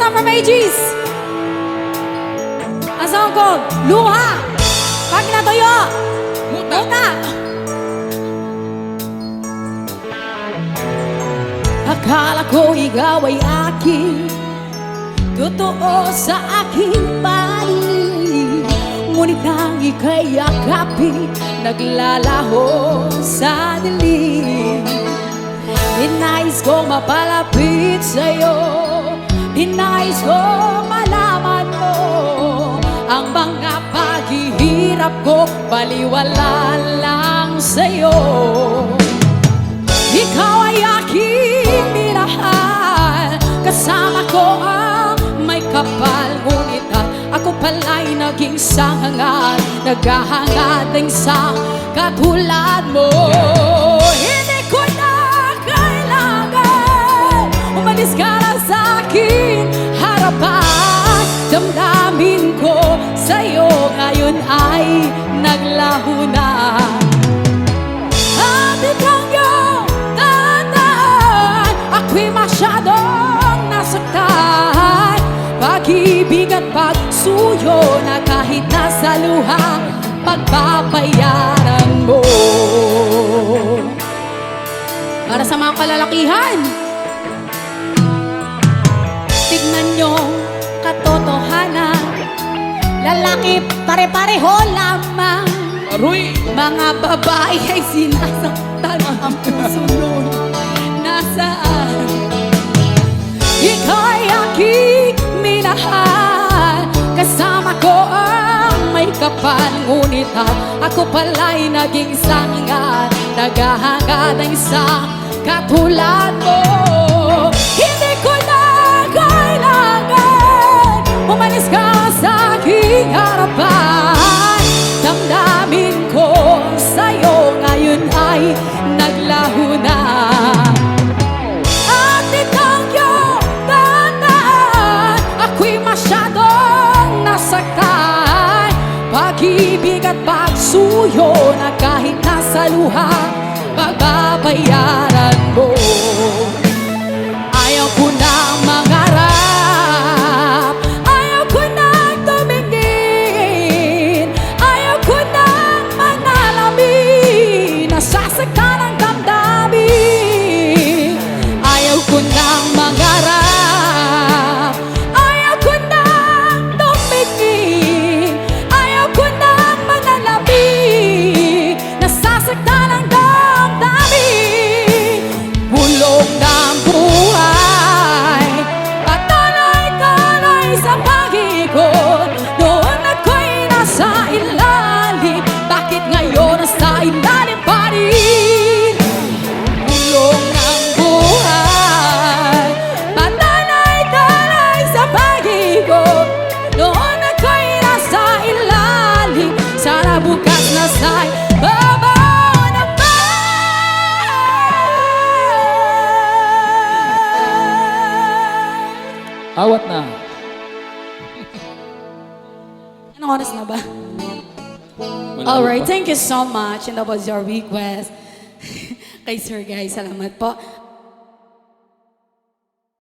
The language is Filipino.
song from AGs. Ang song called Luha. Pag natuyo, muta. Akala ko ikaw ay akin, totoo sa aking panig. Ngunit ang ika'y yakapin, naglalaho sa dilim. Dinais ko mapalapit sa'yo, dinais ko malaman mo ang mga paghihirap ko, baliwala lang sa'yo. Ikaw ay aking minahal, kasama ko ang may kapal. Ngunit ako pala'y naging sanghangad, naghahangad ng isang katulad mo. Hindi ko na kailangan umalis ka lang sa aking harapan. Damdamin ko sa'yo ngayon ay naglaho na. At ikaw yung tandaan, ako'y masyadong nasaktan. Pag-ibig at pagsuyo na kahit nasa luha, pagpapayaran mo. Para sa mga kalalakihan, tignan nyo katotohanan, lalaki pare-pareho lamang. Aroy! Mga babae ay sinasaktan, ang puso nun nasaan? Ikaw ay aking minahal, kasama ko ang may kapal. Ngunit ako pala'y naging sangat, naghahangad ng isang katulad mo. Hindi ko na kailangan umalis ka sa aking harapan. Damdamin ko sa'yo ngayon ay naglaho na. At ikaw yung tandaan, ako'y masyadong nasaktan. Pag-ibig at pagsuyo na kahit nasa luha, pagbabayaran mo. Ayaw ko nang mangarap, ayaw ko nang tumingin, ayaw ko nang manalamin, nasasaktan ang damdamin. Ayaw ko nang mangarap, ayaw ko nang tumingin, ayaw ko nang manalamin, nasasaktan ang damdamin. Bulong ng buhay, patuloy-tuloy sa pag-ikot. Noon ako'y nasa ilalim, bakit ngayon nasa ilalim pa rin? Bulong ng buhay, patuloy-tuloy sa pag-ikot. Noon ako'y nasa ilalim, sana bukas nasa'y babaw na ba? Awat na. Anong oras na ba? Alright, thank you so much. And that was your request. Kay Sir Guy, salamat po.